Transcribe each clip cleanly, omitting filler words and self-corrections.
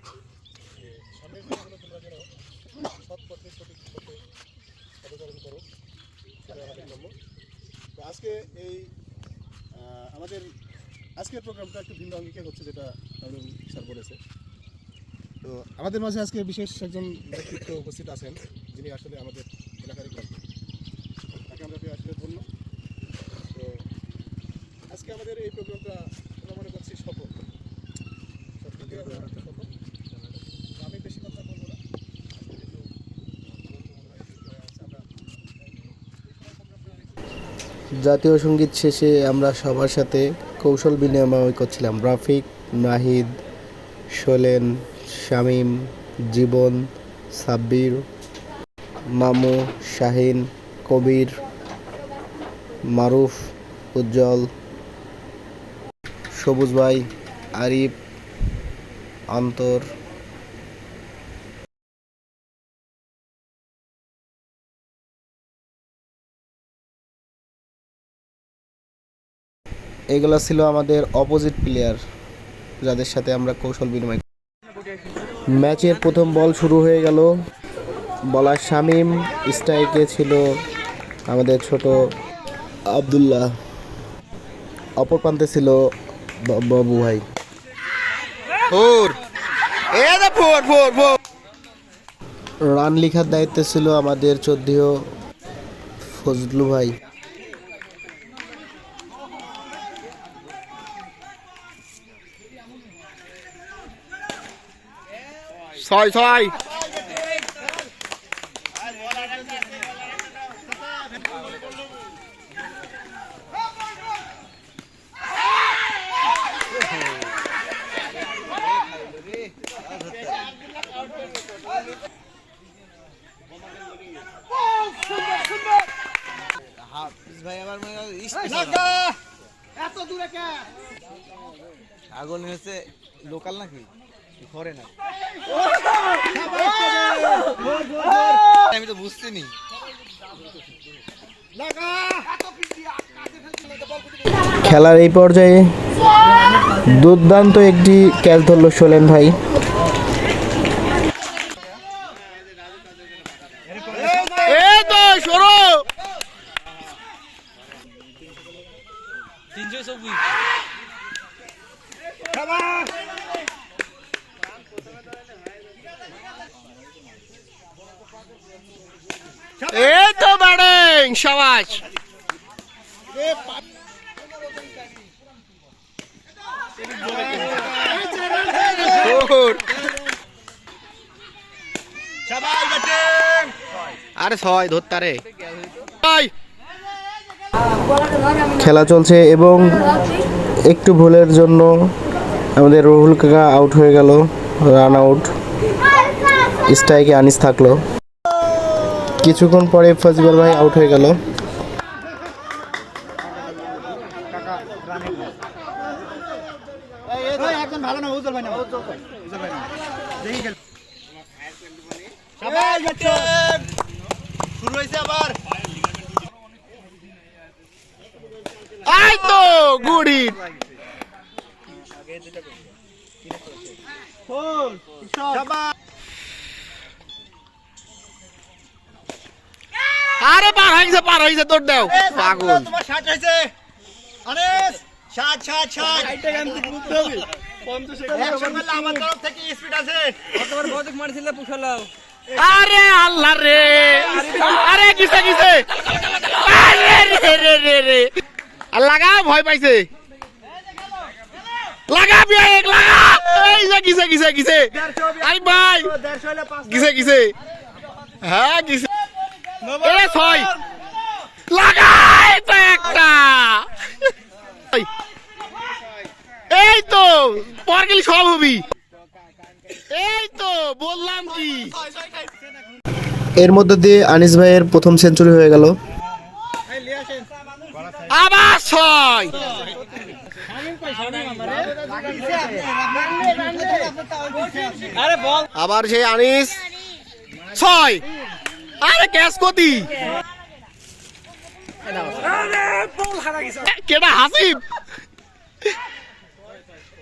সামনের দিনগুলো তোমরা যেন সৎ পথে সঠিক পথে অনুসরণ করো, আমাদের জন্য। তো আজকে এই আমাদের আজকের প্রোগ্রামটা একটু ভিন্ন অঙ্গিকে হচ্ছে, যেটা স্যার বলেছে। তো আমাদের মাঝে আজকে বিশেষ একজন ব্যক্তিত্ব উপস্থিত আছেন, যিনি আসলে আমাদের এলাকারই গল্প, তাকে আমরা আসলে ধন্য। তো আজকে আমাদের এই প্রোগ্রামটা আমরা মনে করছি সফল। আমি বেশি কথা বলবো না। জাতীয় সঙ্গীত শেষে আমরা সবার সাথে কৌশল বিনিময় করছিলাম। রাফিক, নাহিদ, সোলেন, শামীম, জীবন, সাব্বির, মামু, শাহিন, কবির, মারুফ, উজ্জ্বল, সবুজ ভাই, আরিফ, অন্তর। এগুলো ছিল আমাদের অপোজিট প্লেয়ার, যাদের সাথে আমরা কৌশল বিনিময়। ম্যাচের প্রথম বল শুরু হয়ে গেল। বলার শামীম, স্ট্রাইকে ছিল আমাদের ছোট আব্দুল্লাহ, অপর প্রান্তে ছিল বাবু ভাই। রান লেখার দায়িত্বে ছিল আমাদের চৌধুরী ফজলু ভাই। ছয় ছয় ভাই আমার মনে হয় এত দূরে কে আগুন হচ্ছে লোকাল নাকি ঘরে না আমি তো বুঝছিনি। খেলার এই পর্যায়ে দুর্দান্ত একটি ক্যাচ ধরল সোলেন ভাই। এই তো ব্যাটিং শাবাশ। আরে ছয় ধরতারে। খেলা চলছে এবং একটু ভুলের জন্য আমাদের রুহুল কাকা আউট হয়ে গেল, রান আউট। স্ট্রাইকে আনিস থাকলো। কিছুক্ষণ পরে ফজল ভাই আউট হয়ে গেল। এই তো গুড হিট। আরে পার হয়েছে তোর দাও পাগল। তোমার শার্ট হয়েছে আনিস, শার্ট শার্ট শার্ট এইটা গান তো করতে হবে 50 সেকেন্ড আমার তরফ থেকে স্পিড আছে। কতবার বদক মারছিলে পুছালাও। আরে আল্লাহ রে, আরে কিসে কিসে, আরে রে রে রে রে, লাগা ভয় পাইছে, লাগা বিয়ে লাগা। এই যে কিসে কিসে কিসে, আরে ভাই কিসে কিসে, হ্যাঁ কিসে। এ ছয় লাগাই তো একটা। এই তো পর গেলি সব হবি। এই তো বললাম কি। এর মধ্যে দিয়ে আনিস ভাইয়ের প্রথম সেঞ্চুরি হয়ে গেল। আবার ছয়। আবার সেই আনিস ছয়। আরে ক্যাচ কতি কেডা হাসিব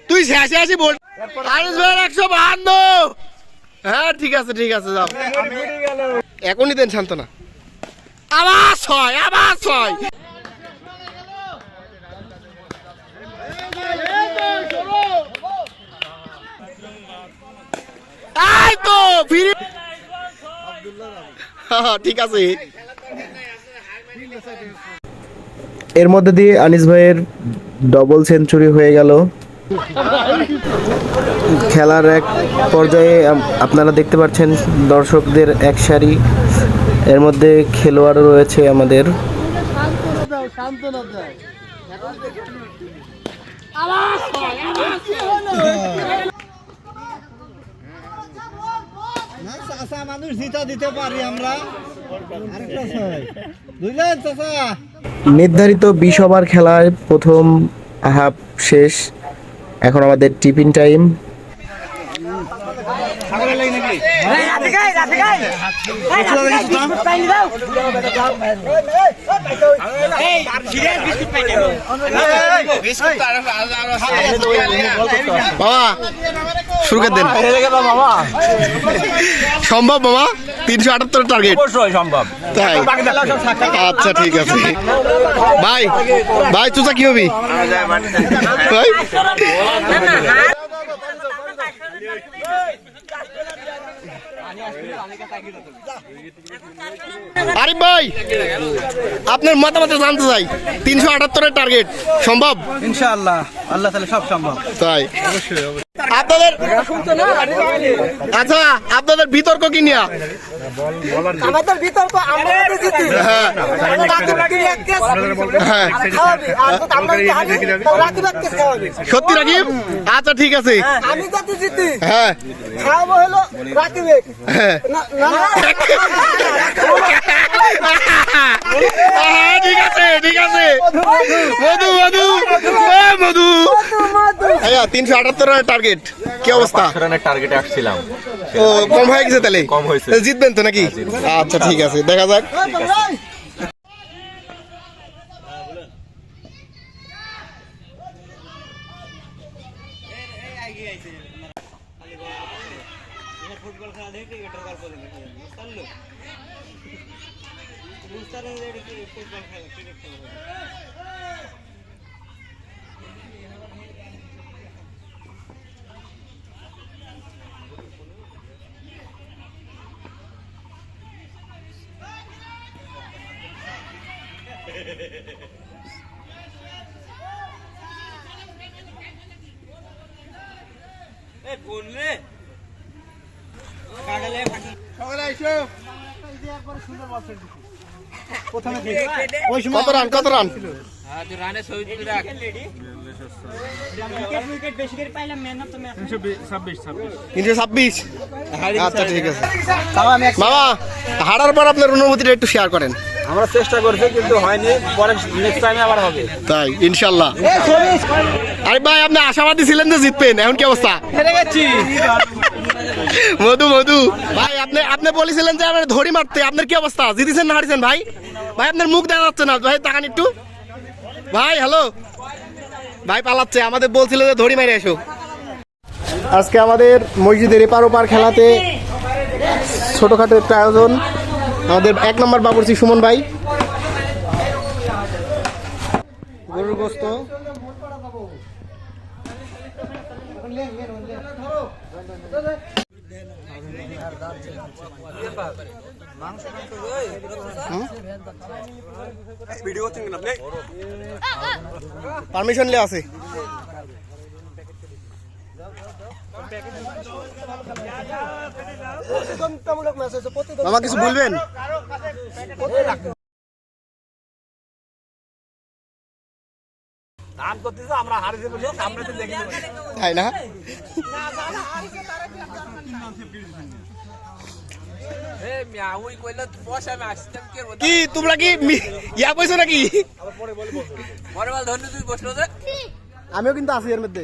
তুই শেষে আসি বল। আনিস ভাই 152। হ্যাঁ ঠিক আছে যাও, এখনই দেন সান্ত্বনা। আবার 6 এই তো ফিরে। ঠিক আছে, এর মধ্যে দিয়ে আনিস ভাইয়ের ডবল সেঞ্চুরি হয়ে গেল। খেলার এক পর্যায়ে আপনারা দেখতে পাচ্ছেন দর্শকদের এক সারি, এর মধ্যে খেলোয়াড় রয়েছে আমাদের। মানুষ জিতা দিতে পারি আমরা। বুঝলেন চাচা? নির্ধারিত 20 ওভার খেলায় প্রথম হাফ শেষ, এখন আমাদের টিফিন টাইম। বাবা শুরু করে দেন। সম্ভব বাবা? 378 টার্গেট সম্ভব। তাই? আচ্ছা ঠিক আছে। ভাই চুচা কি হবি ভাই? আরিফ ভাই আপনার মতামত জানতে চাই, 378 টার্গেট সম্ভব? ইনশাআল্লাহ, আল্লাহ তাআলা সব সম্ভব। তাই আপনাদের আচ্ছা আপনাদের বিতর্ক কি নিয়ে? আমাদের বিতর্ক আমরা যদি জিতি হ্যাঁ হ্যাঁ সত্যি রাকিব? আচ্ছা ঠিক আছে, আমি যদি জিতি হ্যাঁ খাওয়াবো হলো রাকিবে। হ্যাঁ ঠিক আছে মধু 378 রানের টার্গেট। কি অবস্থা? রানের টার্গেটে আসছিলাম, ও কম হয়ে গেছে তাহলে? কম হয়েছে। জিতবেন তো নাকি? আচ্ছা ঠিক আছে, দেখা যাক। কত রান? উইকেট বেশি করে পাইলাম, ম্যান অফ দ্য ম্যাচ 326। আচ্ছা ঠিক আছে বাবা, হারার পর আপনার অনুভূতিটা একটু শেয়ার করেন। আমরা চেষ্টা করছি কিন্তু হয়নি, পরে নেক্সট টাইমে আবার হবে। তাই ইনশাল্লাহ। আরে ভাই আপনি আশাবাদী ছিলেন যে জিতবেন, এখন কি অবস্থা? হেরে গেছি। মধু ভাই আপনি বলেছিলেন যে আমার ধরি মারতে, আপনার কি অবস্থা? জিতেছেন না হারিয়েছেন ভাই? ভাই আপনার মুখ দেখা যাচ্ছে না ভাই, তাকান একটু ভাই। হ্যালো ভাই পালাচ্ছে, আমাদের বলছিল যে ধরি মারে এসো। আজকে আমাদের মসজিদের এপার ওপার খেলাতে ছোটখাটো একটা আয়োজন। আমাদের 1 নম্বর বাবুর্চি সুমন ভাই, গরুর গোস্ত, পারমিশন লে আছে। মামা কিছু বলবেন? তাই না? কি তোমরা কি ইয়া কইছো নাকি? আমিও কিন্তু আছি এর মধ্যে।